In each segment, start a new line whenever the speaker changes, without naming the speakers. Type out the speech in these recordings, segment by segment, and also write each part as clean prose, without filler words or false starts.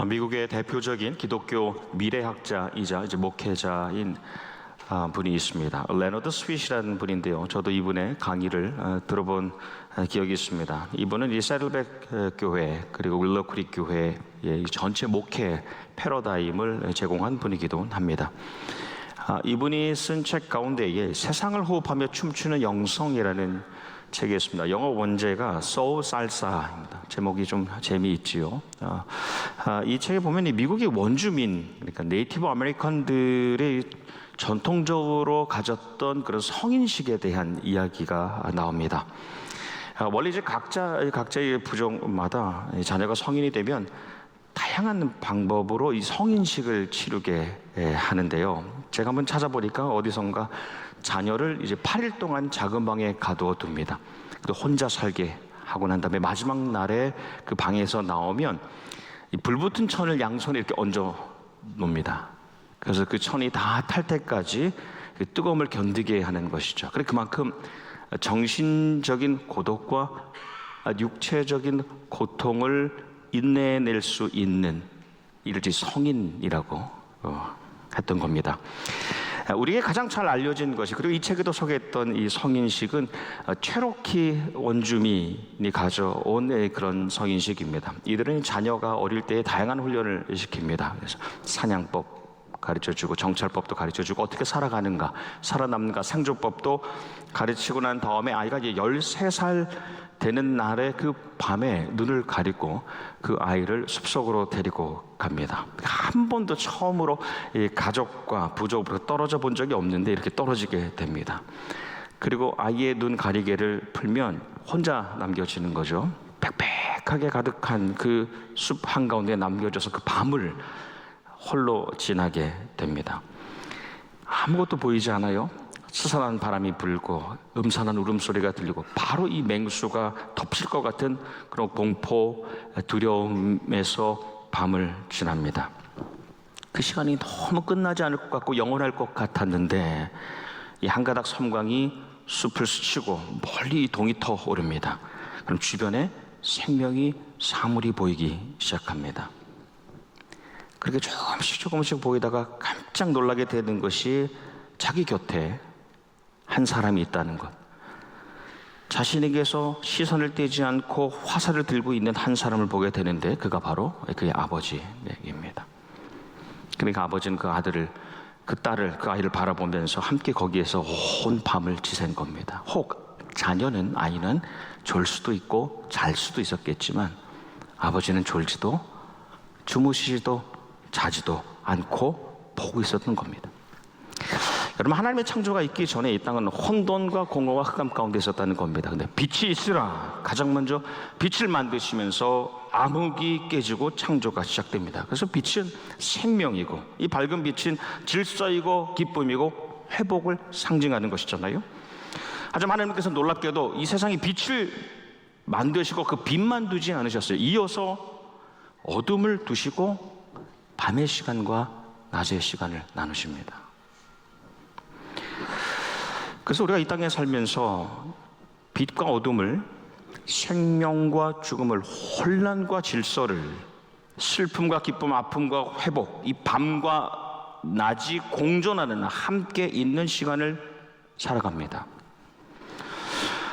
미국의 대표적인 기독교 미래학자이자 이제 목회자인 분이 있습니다. 레너드 스윗이라는 분인데요. 저도 이분의 강의를 들어본 기억이 있습니다. 이분은 이 세들백 교회 그리고 윌러크릭 교회의 전체 목회 패러다임을 제공한 분이기도 합니다. 이분이 쓴 책 가운데에 세상을 호흡하며 춤추는 영성이라는 책이 있습니다. 영어 원제가 Soul Salsa입니다. 제목이 좀 재미있지요. 이 책에 보면 이 미국의 원주민, 그러니까 네이티브 아메리칸들의 전통적으로 가졌던 그런 성인식에 대한 이야기가 나옵니다. 원래 이제 각자의 부족마다 자녀가 성인이 되면 다양한 방법으로 이 성인식을 치르게 하는데요. 제가 한번 찾아보니까 어디선가 자녀를 이제 8일 동안 작은 방에 가두어 둡니다. 그리고 혼자 살게 하고 난 다음에 마지막 날에 그 방에서 나오면 이 불붙은 천을 양손에 이렇게 얹어 놓습니다. 그래서 그 천이 다 탈 때까지 그 뜨거움을 견디게 하는 것이죠. 그래 그만큼 정신적인 고독과 육체적인 고통을 인내낼 수 있는 이를지 성인이라고 했던 겁니다. 우리에게 가장 잘 알려진 것이, 그리고 이 책에도 소개했던 이 성인식은 체로키 원주민이 가져온 그런 성인식입니다. 이들은 자녀가 어릴 때 다양한 훈련을 시킵니다. 그래서 사냥법 가르쳐주고 정찰법도 가르쳐주고 어떻게 살아가는가, 살아남는가, 생존법도 가르치고 난 다음에 아이가 이제 13살 되는 날에 그 밤에 눈을 가리고 그 아이를 숲속으로 데리고 갑니다. 한 번도 처음으로 이 가족과 부족으로 떨어져 본 적이 없는데 이렇게 떨어지게 됩니다. 그리고 아이의 눈 가리개를 풀면 혼자 남겨지는 거죠. 빽빽하게 가득한 그 숲 한가운데 남겨져서 그 밤을 홀로 지나게 됩니다. 아무것도 보이지 않아요. 스산한 바람이 불고 음산한 울음소리가 들리고 바로 이 맹수가 덮칠 것 같은 그런 공포, 두려움에서 밤을 지납니다. 그 시간이 너무 끝나지 않을 것 같고 영원할 것 같았는데 이 한 가닥 섬광이 숲을 스치고 멀리 동이 터오릅니다. 그럼 주변에 생명이 사물이 보이기 시작합니다. 그렇게 조금씩 보이다가 깜짝 놀라게 되는 것이 자기 곁에 한 사람이 있다는 것. 자신에게서 시선을 떼지 않고 화살을 들고 있는 한 사람을 보게 되는데 그가 바로 그의 아버지입니다. 그러니까 아버지는 그 아들을, 그 딸을, 그 아이를 바라보면서 함께 거기에서 온 밤을 지샌 겁니다. 혹 자녀는, 아이는 졸 수도 있고 잘 수도 있었겠지만 아버지는 졸지도 주무시지도 자지도 않고 보고 있었던 겁니다. 여러분, 하나님의 창조가 있기 전에 이 땅은 혼돈과 공허와 흑암 가운데 있었다는 겁니다. 근데 빛이 있으라, 가장 먼저 빛을 만드시면서 암흑이 깨지고 창조가 시작됩니다. 그래서 빛은 생명이고 이 밝은 빛은 질서이고 기쁨이고 회복을 상징하는 것이잖아요. 하지만 하나님께서 놀랍게도 이 세상에 빛을 만드시고 그 빛만 두지 않으셨어요. 이어서 어둠을 두시고 밤의 시간과 낮의 시간을 나누십니다. 그래서 우리가 이 땅에 살면서 빛과 어둠을, 생명과 죽음을, 혼란과 질서를, 슬픔과 기쁨, 아픔과 회복, 이 밤과 낮이 공존하는 함께 있는 시간을 살아갑니다.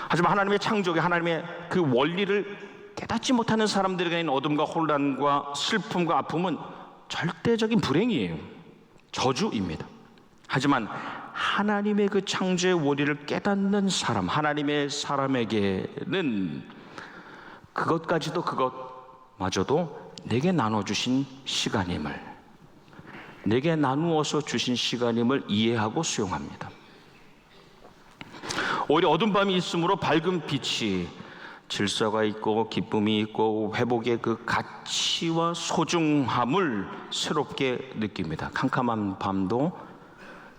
하지만 하나님의 창조기, 하나님의 그 원리를 깨닫지 못하는 사람들에게 있는 어둠과 혼란과 슬픔과 아픔은 절대적인 불행이에요. 저주입니다. 하지만 하나님의 그 창조의 원리를 깨닫는 사람, 하나님의 사람에게는 그것까지도 그것마저도 내게 나눠주신 시간임을, 내게 나누어서 주신 시간임을 이해하고 수용합니다. 오히려 어두운 밤이 있으므로 밝은 빛이, 질서가 있고 기쁨이 있고 회복의 그 가치와 소중함을 새롭게 느낍니다. 캄캄한 밤도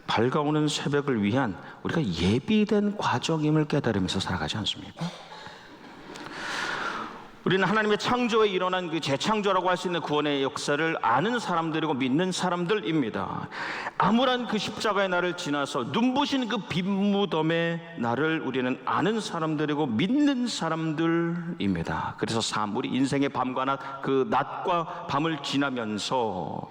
밝아오는 새벽을 위한 우리가 예비된 과정임을 깨달으면서 살아가지 않습니까? 우리는 하나님의 창조에 일어난 그 재창조라고 할 수 있는 구원의 역사를 아는 사람들이고 믿는 사람들입니다. 암울한 그 십자가의 날을 지나서 눈부신 그 빈무덤의 날을 우리는 아는 사람들이고 믿는 사람들입니다. 그래서 우리 인생의 밤과 낮, 그 낮과 밤을 지나면서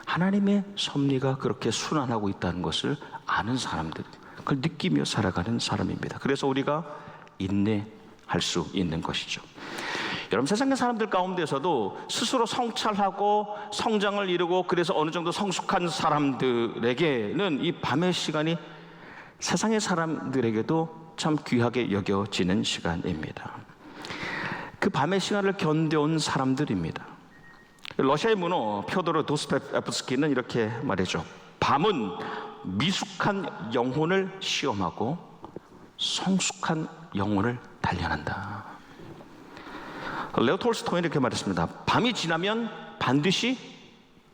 하나님의 섭리가 그렇게 순환하고 있다는 것을 아는 사람들, 그걸 느끼며 살아가는 사람입니다. 그래서 우리가 인내할 수 있는 것이죠. 여러분, 세상의 사람들 가운데서도 스스로 성찰하고 성장을 이루고 그래서 어느 정도 성숙한 사람들에게는 이 밤의 시간이 세상의 사람들에게도 참 귀하게 여겨지는 시간입니다. 그 밤의 시간을 견뎌온 사람들입니다. 러시아의 문호 표도르 도스토옙스키는 이렇게 말했죠. 밤은 미숙한 영혼을 시험하고 성숙한 영혼을 단련한다. 레오 톨스토이는 이렇게 말했습니다. 밤이 지나면 반드시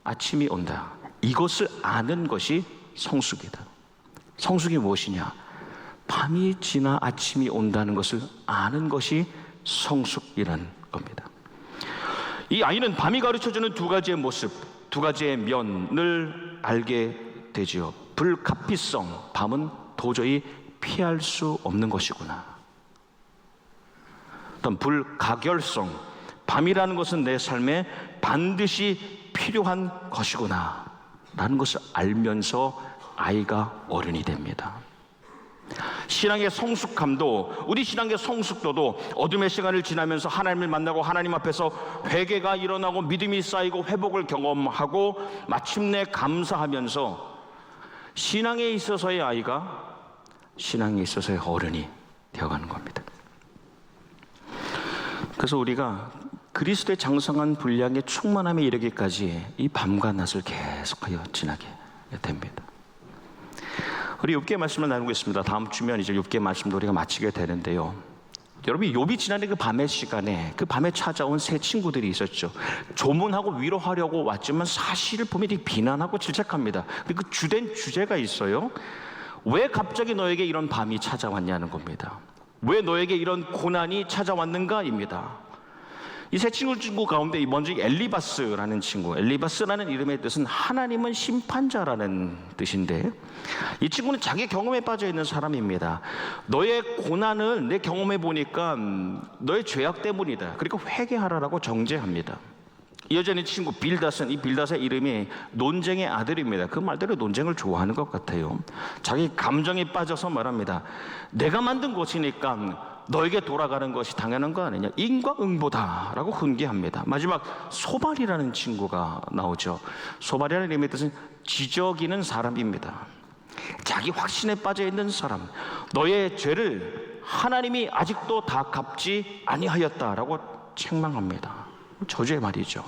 아침이 온다. 이것을 아는 것이 성숙이다. 성숙이 무엇이냐? 밤이 지나 아침이 온다는 것을 아는 것이 성숙이라는 겁니다. 이 아이는 밤이 가르쳐주는 두 가지의 모습, 두 가지의 면을 알게 되지요. 불가피성, 밤은 도저히 피할 수 없는 것이구나. 어떤 불가결성, 밤이라는 것은 내 삶에 반드시 필요한 것이구나 라는 것을 알면서 아이가 어른이 됩니다. 신앙의 성숙함도, 우리 신앙의 성숙도도 어둠의 시간을 지나면서 하나님을 만나고 하나님 앞에서 회개가 일어나고 믿음이 쌓이고 회복을 경험하고 마침내 감사하면서 신앙에 있어서의 아이가 신앙에 있어서의 어른이 되어가는 겁니다. 그래서 우리가 그리스도의 장성한 분량의 충만함에 이르기까지 이 밤과 낮을 계속하여 지나게 됩니다. 우리 욥기의 말씀을 나누겠습니다. 다음 주면 이제 욥기의 말씀도 우리가 마치게 되는데요. 여러분, 욥이 지나는 그 밤의 시간에 그 밤에 찾아온 세 친구들이 있었죠. 조문하고 위로하려고 왔지만 사실을 보면 비난하고 질책합니다. 근데 그 주된 주제가 있어요. 왜 갑자기 너에게 이런 밤이 찾아왔냐는 겁니다. 왜 너에게 이런 고난이 찾아왔는가입니다. 이 세 친구 가운데 먼저 엘리바스라는 친구, 엘리바스라는 이름의 뜻은 하나님은 심판자라는 뜻인데, 이 친구는 자기 경험에 빠져 있는 사람입니다. 너의 고난을 내 경험해 보니까 너의 죄악 때문이다. 그러니까 회개하라라고 정죄합니다. 이어져 있는 친구 빌닷은, 이 빌닷의 이름이 논쟁의 아들입니다. 그 말대로 논쟁을 좋아하는 것 같아요. 자기 감정에 빠져서 말합니다. 내가 만든 것이니까 너에게 돌아가는 것이 당연한 거 아니냐, 인과응보다 라고 훈계합니다. 마지막 소발이라는 친구가 나오죠. 소발이라는 이름의 뜻은 지적이는 사람입니다. 자기 확신에 빠져 있는 사람, 너의 죄를 하나님이 아직도 다 갚지 아니하였다라고 책망합니다. 저주의 말이죠.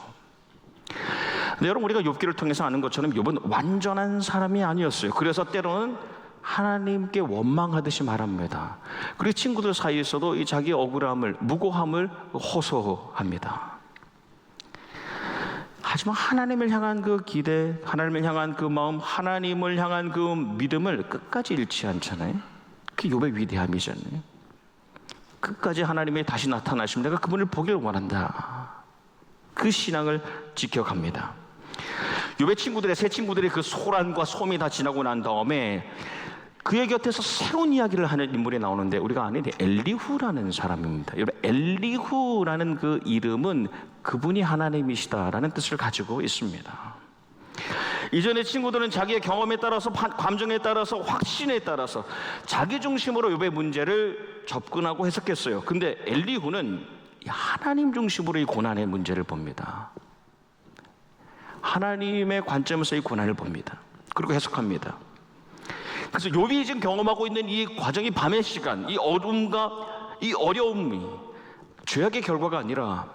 근데 여러분, 우리가 욥기를 통해서 아는 것처럼 욥은 완전한 사람이 아니었어요. 그래서 때로는 하나님께 원망하듯이 말합니다. 그리고 친구들 사이에서도 이 자기 억울함을, 무고함을 호소합니다. 하지만 하나님을 향한 그 기대, 하나님을 향한 그 마음, 하나님을 향한 그 믿음을 끝까지 잃지 않잖아요. 그게 욥의 위대함이잖아요. 끝까지 하나님이 다시 나타나시면 내가 그분을 보길 원한다. 그 신앙을 지켜갑니다. 욥의 친구들의, 세 친구들의 그 소란과 소음이 다 지나고 난 다음에 그의 곁에서 새로운 이야기를 하는 인물이 나오는데, 우리가 아는 엘리후라는 사람입니다. 여러분, 엘리후라는 그 이름은 그분이 하나님이시다라는 뜻을 가지고 있습니다. 이전의 친구들은 자기의 경험에 따라서, 감정에 따라서, 확신에 따라서 자기 중심으로 욥의 문제를 접근하고 해석했어요. 근데 엘리후는 하나님 중심으로 이 고난의 문제를 봅니다. 하나님의 관점에서 이 고난을 봅니다. 그리고 해석합니다. 그래서 욥이 지금 경험하고 있는 이 과정이 밤의 시간, 이 어둠과 이 어려움이 죄악의 결과가 아니라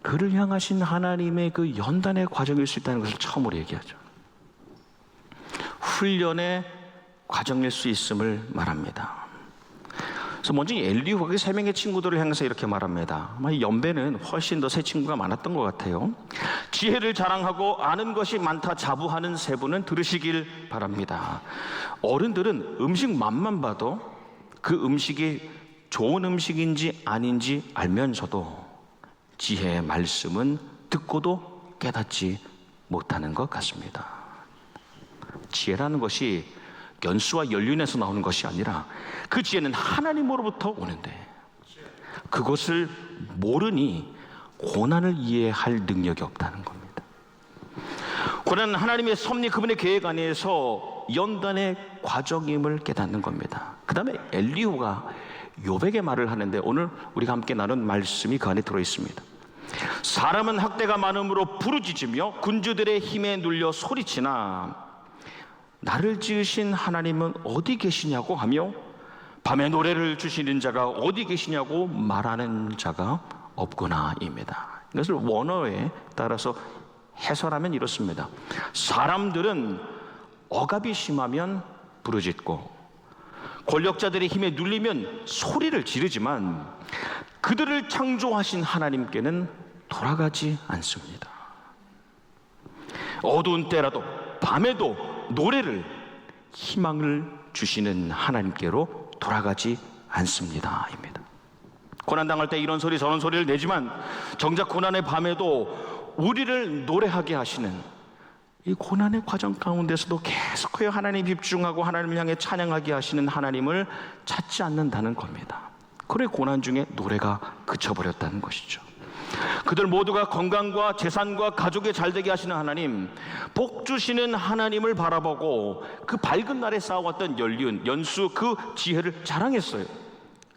그를 향하신 하나님의 그 연단의 과정일 수 있다는 것을 처음으로 얘기하죠. 훈련의 과정일 수 있음을 말합니다. 그래서 먼저 엘리후가 세 명의 친구들을 향해서 이렇게 말합니다. 연배는 훨씬 더 세 친구가 많았던 것 같아요. 지혜를 자랑하고 아는 것이 많다 자부하는 세 분은 들으시길 바랍니다. 어른들은 음식 맛만 봐도 그 음식이 좋은 음식인지 아닌지 알면서도 지혜의 말씀은 듣고도 깨닫지 못하는 것 같습니다. 지혜라는 것이 연수와 연륜에서 나오는 것이 아니라 그 지혜는 하나님으로부터 오는데 그것을 모르니 고난을 이해할 능력이 없다는 겁니다. 고난은 하나님의 섭리, 그분의 계획 안에서 연단의 과정임을 깨닫는 겁니다. 그 다음에 엘리후가 욥에게 말을 하는데 오늘 우리가 함께 나눈 말씀이 그 안에 들어있습니다. 사람은 학대가 많음으로 부르짖으며 군주들의 힘에 눌려 소리치나 나를 지으신 하나님은 어디 계시냐고 하며 밤에 노래를 주시는 자가 어디 계시냐고 말하는 자가 없구나입니다. 이것을 원어에 따라서 해설하면 이렇습니다. 사람들은 억압이 심하면 부르짖고 권력자들의 힘에 눌리면 소리를 지르지만 그들을 창조하신 하나님께는 돌아가지 않습니다. 어두운 때라도 밤에도 노래를, 희망을 주시는 하나님께로 돌아가지 않습니다 입니다. 고난당할 때 이런 소리 저런 소리를 내지만 정작 고난의 밤에도 우리를 노래하게 하시는 이 고난의 과정 가운데서도 계속해서 하나님 집중하고 하나님을 향해 찬양하게 하시는 하나님을 찾지 않는다는 겁니다. 그래 고난 중에 노래가 그쳐버렸다는 것이죠. 그들 모두가 건강과 재산과 가족에 잘되게 하시는 하나님, 복 주시는 하나님을 바라보고 그 밝은 날에 쌓아왔던 연륜, 연수, 그 지혜를 자랑했어요.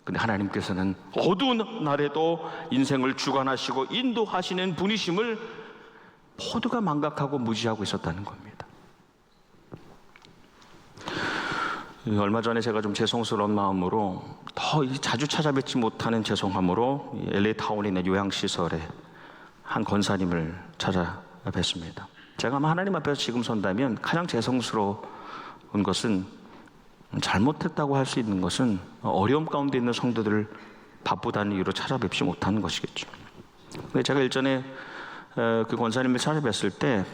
근데 하나님께서는 어두운 날에도 인생을 주관하시고 인도하시는 분이심을 모두가 망각하고 무지하고 있었다는 겁니다. 얼마 전에 제가 좀 죄송스러운 마음으로 더 자주 찾아뵙지 못하는 죄송함으로 LA 타운에 있는 요양시설에 한 권사님을 찾아뵀습니다. 제가 아마 하나님 앞에서 지금 선다면 가장 죄송스러운 것은 잘못했다고 할 수 있는 것은 어려움 가운데 있는 성도들을 바쁘다는 이유로 찾아뵙지 못하는 것이겠죠. 제가 일전에 그 권사님을 찾아뵀을 때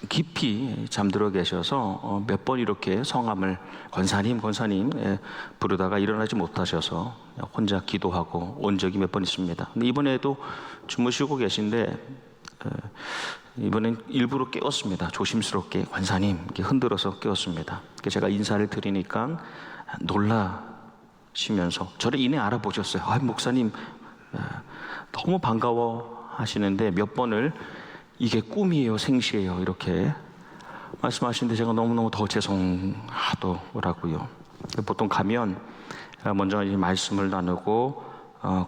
깊이 잠들어 계셔서 몇 번 이렇게 성함을 권사님 부르다가 일어나지 못하셔서 혼자 기도하고 온 적이 몇 번 있습니다. 근데 이번에도 주무시고 계신데 이번엔 일부러 깨웠습니다. 조심스럽게 권사님 이렇게 흔들어서 깨웠습니다. 제가 인사를 드리니까 놀라시면서 저를 이내 알아보셨어요. 아, 목사님 너무 반가워 하시는데 몇 번을 이게 꿈이에요, 생시예요 이렇게 말씀하시는데 제가 너무너무 더 죄송하더라고요. 보통 가면 먼저 이제 말씀을 나누고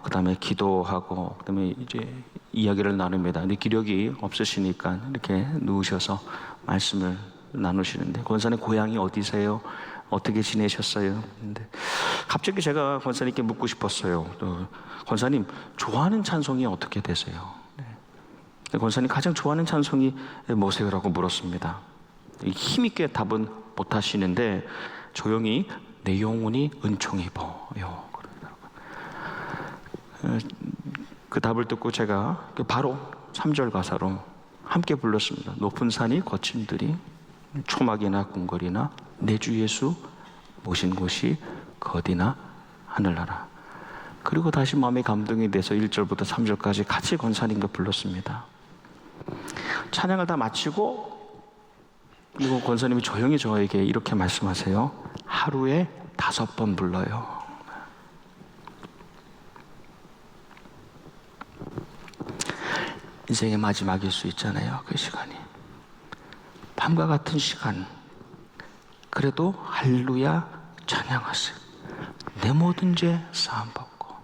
그 다음에 기도하고 그 다음에 이제 이야기를 나눕니다. 근데 기력이 없으시니까 이렇게 누우셔서 말씀을 나누시는데 권사님 고향이 어디세요? 어떻게 지내셨어요? 근데 갑자기 제가 권사님께 묻고 싶었어요. 권사님 좋아하는 찬송이 어떻게 되세요? 권사님 가장 좋아하는 찬송이 뭐세요? 라고 물었습니다. 힘있게 답은 못 하시는데 조용히 내 영혼이 은총 입어요. 그 답을 듣고 제가 바로 3절 가사로 함께 불렀습니다. 높은 산이 거친 들이 초막이나 궁궐이나 내 주 예수 모신 곳이 그 어디나 하늘나라. 그리고 다시 마음에 감동이 돼서 1절부터 3절까지 같이 권사님과 불렀습니다. 찬양을 다 마치고 그리고 권사님이 조용히 저에게 이렇게 말씀하세요. 하루에 5번 불러요. 인생의 마지막일 수 있잖아요. 그 시간이 밤과 같은 시간 그래도 할렐루야 찬양하세요. 내 모든 죄 사함 받고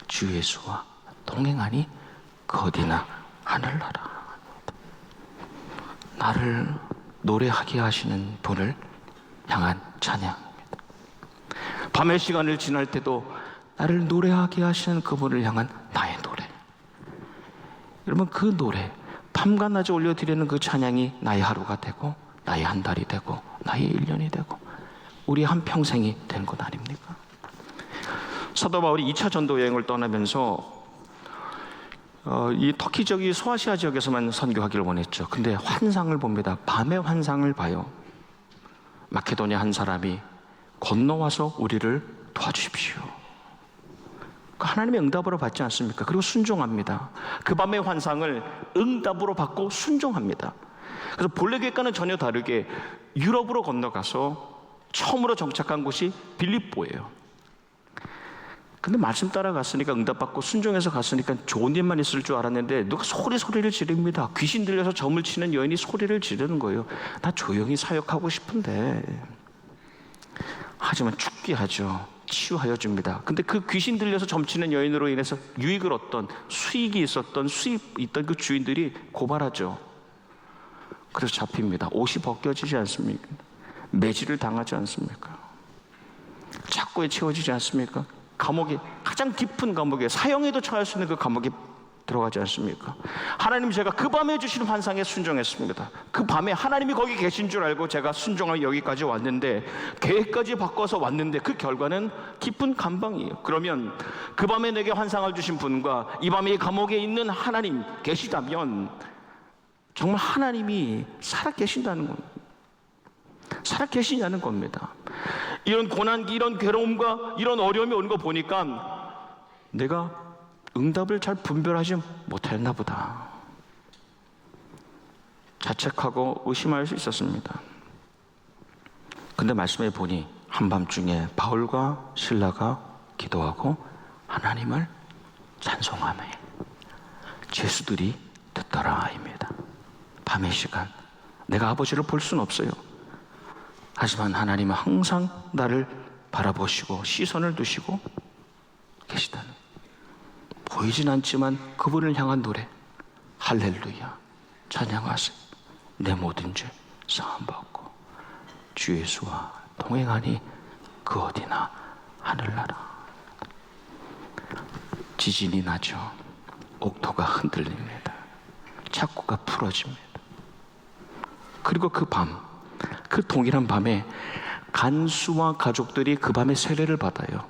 주 예수와 동행하니 그 어디나 하늘나라. 나를 노래하게 하시는 분을 향한 찬양입니다. 밤의 시간을 지날 때도 나를 노래하게 하시는 그분을 향한 나의 노래. 여러분 그 노래 밤과 낮에 올려드리는 그 찬양이 나의 하루가 되고 나의 한 달이 되고 나의 1년이 되고 우리 한 평생이 된 것 아닙니까? 사도 바울이 2차 전도 여행을 떠나면서 이 터키 지역이 소아시아 지역에서만 선교하기를 원했죠. 근데 환상을 봅니다. 밤의 환상을 봐요. 마케도니아 한 사람이 건너와서 우리를 도와주십시오. 하나님의 응답으로 받지 않습니까? 그리고 순종합니다. 그 밤의 환상을 응답으로 받고 순종합니다. 그래서 본래 계획과는 전혀 다르게 유럽으로 건너가서 처음으로 정착한 곳이 빌립보예요. 근데 말씀 따라갔으니까 응답받고 순종해서 갔으니까 좋은 일만 있을 줄 알았는데 누가 소리를 지릅니다. 귀신 들려서 점을 치는 여인이 소리를 지르는 거예요. 나 조용히 사역하고 싶은데. 하지만 죽게 하죠. 치유하여 줍니다. 근데 그 귀신 들려서 점치는 여인으로 인해서 유익을 얻던, 수익이 있었던, 수입 있던 그 주인들이 고발하죠. 그래서 잡힙니다. 옷이 벗겨지지 않습니까? 매질을 당하지 않습니까? 착고에 채워지지 않습니까? 감옥에, 가장 깊은 감옥에, 사형에도 처할 수 있는 그 감옥에 들어가지 않습니까? 하나님, 제가 그 밤에 주시는 환상에 순종했습니다. 그 밤에 하나님이 거기 계신 줄 알고 제가 순종하고 여기까지 왔는데, 계획까지 바꿔서 왔는데 그 결과는 깊은 감방이에요. 그러면 그 밤에 내게 환상을 주신 분과 이 밤에 이 감옥에 있는 하나님 계시다면 정말 하나님이 살아계신다는 겁니다. 살아계시냐는 겁니다. 이런 고난기, 이런 괴로움과 이런 어려움이 오는 거 보니까 내가 응답을 잘 분별하지 못했나 보다. 자책하고 의심할 수 있었습니다. 근데 말씀해 보니 한밤중에 바울과 실라가 기도하고 하나님을 찬송하며 죄수들이 듣더라입니다. 밤의 시간, 내가 아버지를 볼 수는 없어요. 하지만 하나님은 항상 나를 바라보시고 시선을 두시고 계시다는, 보이진 않지만 그분을 향한 노래, 할렐루야, 찬양하세, 내 모든 죄 사함받고 주 예수와 동행하니 그 어디나 하늘나라. 지진이 나죠. 옥토가 흔들립니다. 착고가 풀어집니다. 그리고 그 밤, 그 동일한 밤에 간수와 가족들이 그 밤에 세례를 받아요.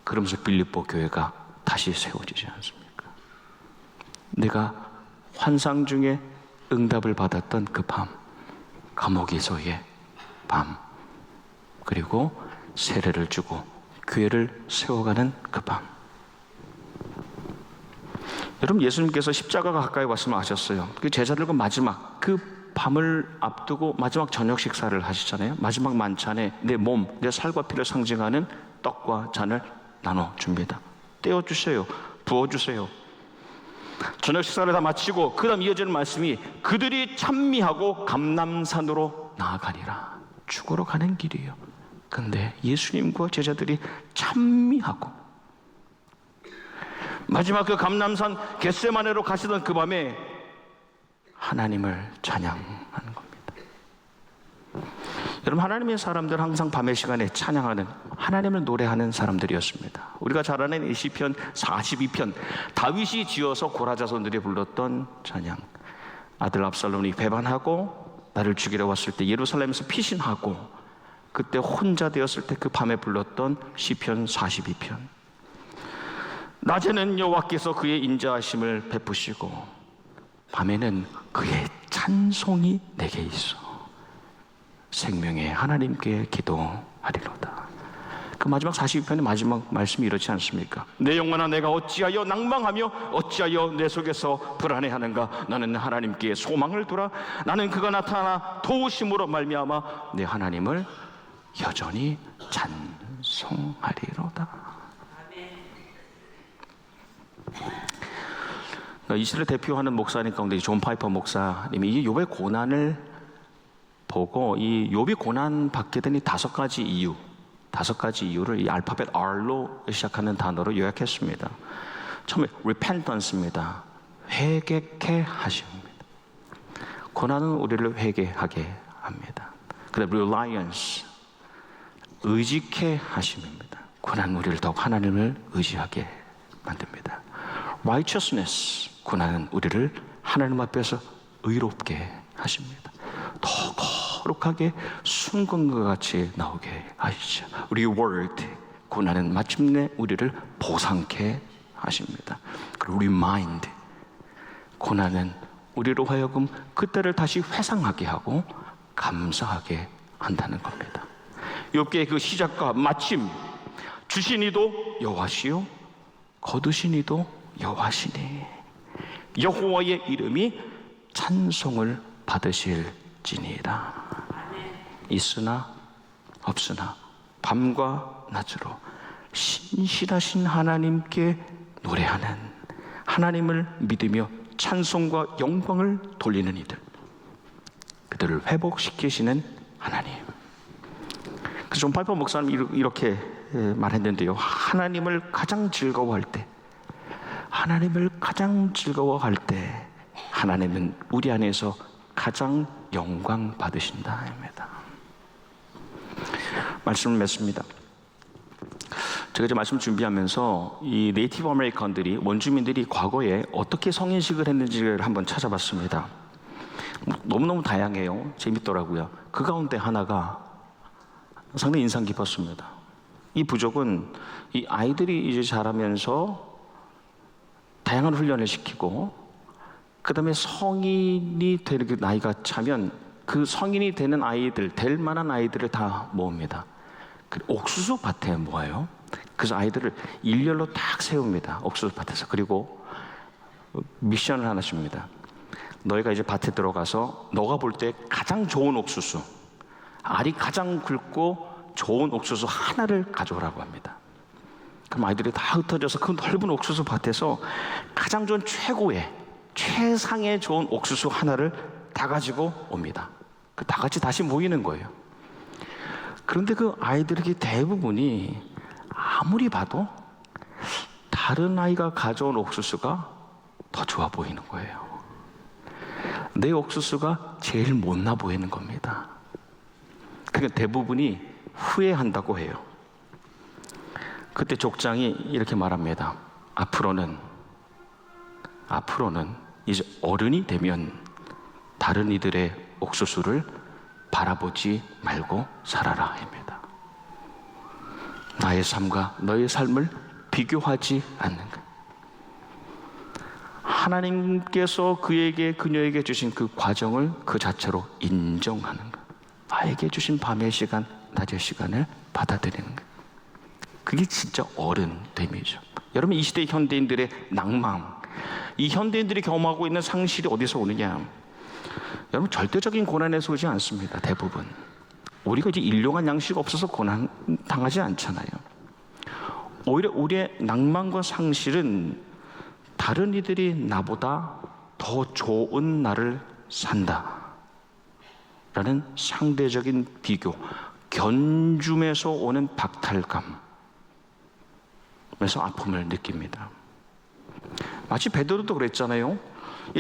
그러면서 빌립보 교회가 다시 세워지지 않습니까? 내가 환상 중에 응답을 받았던 그 밤, 감옥에서의 밤, 그리고 세례를 주고 교회를 세워가는 그 밤. 여러분, 예수님께서 십자가가 가까이 왔으면 아셨어요. 그 제자들과 마지막 그 밤을 앞두고 마지막 저녁 식사를 하시잖아요. 마지막 만찬에 내 몸, 내 살과 피를 상징하는 떡과 잔을 나눠줍니다. 떼어주세요. 부어주세요. 저녁 식사를 다 마치고 그 다음 이어지는 말씀이 그들이 찬미하고 감람산으로 나아가니라. 죽으러 가는 길이에요. 근데 예수님과 제자들이 찬미하고 마지막 그 감람산 겟세마네로 가시던 그 밤에 하나님을 찬양하는 겁니다. 여러분, 하나님의 사람들은 항상 밤의 시간에 찬양하는, 하나님을 노래하는 사람들이었습니다. 우리가 잘 아는 이 시편 42편, 다윗이 지어서 고라 자손들이 불렀던 찬양. 아들 압살롬이 배반하고 나를 죽이러 왔을 때 예루살렘에서 피신하고 그때 혼자 되었을 때 그 밤에 불렀던 시편 42편. 낮에는 여호와께서 그의 인자하심을 베푸시고 밤에는 그의 찬송이 내게 있어 생명의 하나님께 기도하리로다. 그 마지막 42편의 마지막 말씀이 이렇지 않습니까? 내 영혼아, 내가 어찌하여 낭망하며 어찌하여 내 속에서 불안해하는가? 나는 하나님께 소망을 두라. 나는 그가 나타나 도우심으로 말미암아 내 하나님을 여전히 찬송하리로다. 이 시를 대표하는 목사님 가운데 존 파이퍼 목사님이 이 욥의 고난을 보고 이 욥이 고난 받게 된 이 5가지 이유를 이 알파벳 R로 시작하는 단어로 요약했습니다. 처음에 repentance입니다. 회개케 하십니다. 고난은 우리를 회개하게 합니다. 그다음에 reliance, 의지케 하심입니다. 고난은 우리를 더욱 하나님을 의지하게 만듭니다. righteousness, 고난은 우리를 하나님 앞에서 의롭게 하십니다. 더 거룩하게 순금과 같이 나오게 하시죠. reward, 고난은 마침내 우리를 보상케 하십니다. 그리고 remind, 고난은 우리로 하여금 그때를 다시 회상하게 하고 감사하게 한다는 겁니다. 욥기의 그 시작과 마침, 주신 이도 여호와시요 거두신 이도 여호와시니 여호와의 이름이 찬송을 받으실지니라. 있으나 없으나 밤과 낮으로 신실하신 하나님께 노래하는, 하나님을 믿으며 찬송과 영광을 돌리는 이들, 그들을 회복시키시는 하나님. 그래서 존 파이퍼 목사님 이렇게 말했는데요, 하나님을 가장 즐거워할 때, 하나님을 가장 즐거워할 때 하나님은 우리 안에서 가장 영광 받으신다 합니다. 말씀을 맺습니다. 제가 이제 말씀 준비하면서 이 네이티브 아메리칸들이, 원주민들이 과거에 어떻게 성인식을 했는지를 한번 찾아봤습니다. 너무너무 다양해요. 재밌더라고요. 그 가운데 하나가 상당히 인상 깊었습니다. 이 부족은 이 아이들이 이제 자라면서 다양한 훈련을 시키고, 그 다음에 성인이 되는 그 나이가 차면 그 성인이 되는 아이들, 될 만한 아이들을 다 모읍니다. 옥수수 밭에 모아요. 그래서 아이들을 일렬로 딱 세웁니다. 옥수수 밭에서. 그리고 미션을 하나 줍니다. 너희가 이제 밭에 들어가서 너가 볼 때 가장 좋은 옥수수, 알이 가장 굵고 좋은 옥수수 하나를 가져오라고 합니다. 그럼 아이들이 다 흩어져서 그 넓은 옥수수 밭에서 가장 좋은 최상의 좋은 옥수수 하나를 다 가지고 옵니다. 다 같이 다시 모이는 거예요. 그런데 그 아이들에게 대부분이 아무리 봐도 다른 아이가 가져온 옥수수가 더 좋아 보이는 거예요. 내 옥수수가 제일 못나 보이는 겁니다. 그러니까 대부분이 후회한다고 해요. 그때 족장이 이렇게 말합니다. 앞으로는 이제 어른이 되면 다른 이들의 옥수수를 바라보지 말고 살아라 합니다. 나의 삶과 너의 삶을 비교하지 않는 것. 하나님께서 그녀에게 주신 그 과정을 그 자체로 인정하는 것. 나에게 주신 밤의 시간, 낮의 시간을 받아들이는 것. 그게 진짜 어른됨이죠. 여러분, 이 시대 현대인들의 낭망, 이 현대인들이 경험하고 있는 상실이 어디서 오느냐? 여러분, 절대적인 고난에서 오지 않습니다. 대부분 우리가 이제 일용할 양식 없어서 고난 당하지 않잖아요. 오히려 우리의 낭만과 상실은 다른 이들이 나보다 더 좋은 날을 산다 라는 상대적인 비교, 견줌에서 오는 박탈감, 그래서 아픔을 느낍니다. 마치 베드로도 그랬잖아요.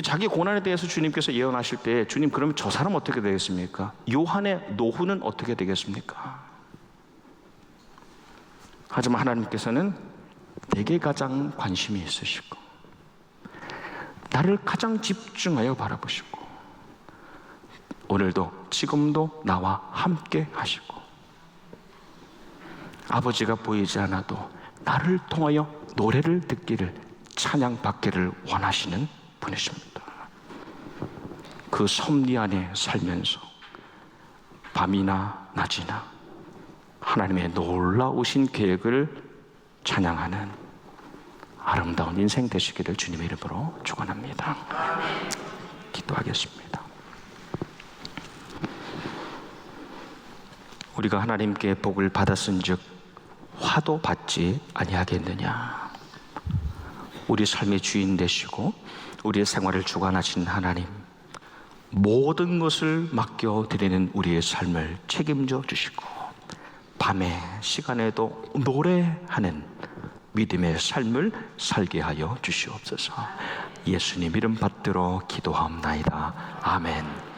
자기 고난에 대해서 주님께서 예언하실 때, 주님, 그러면 저 사람 어떻게 되겠습니까? 요한의 노후는 어떻게 되겠습니까? 하지만 하나님께서는 내게 가장 관심이 있으시고 나를 가장 집중하여 바라보시고 오늘도 지금도 나와 함께 하시고, 아버지가 보이지 않아도 나를 통하여 노래를 듣기를, 찬양 받기를 원하시는 분이십니다. 그 섭리 안에 살면서 밤이나 낮이나 하나님의 놀라우신 계획을 찬양하는 아름다운 인생 되시기를 주님의 이름으로 축원합니다. 기도하겠습니다. 우리가 하나님께 복을 받았은즉 화도 받지 아니하겠느냐? 우리 삶의 주인 되시고 우리의 생활을 주관하신 하나님, 모든 것을 맡겨드리는 우리의 삶을 책임져 주시고 밤의 시간에도 노래하는 믿음의 삶을 살게 하여 주시옵소서. 예수님 이름 받들어 기도하옵나이다. 아멘.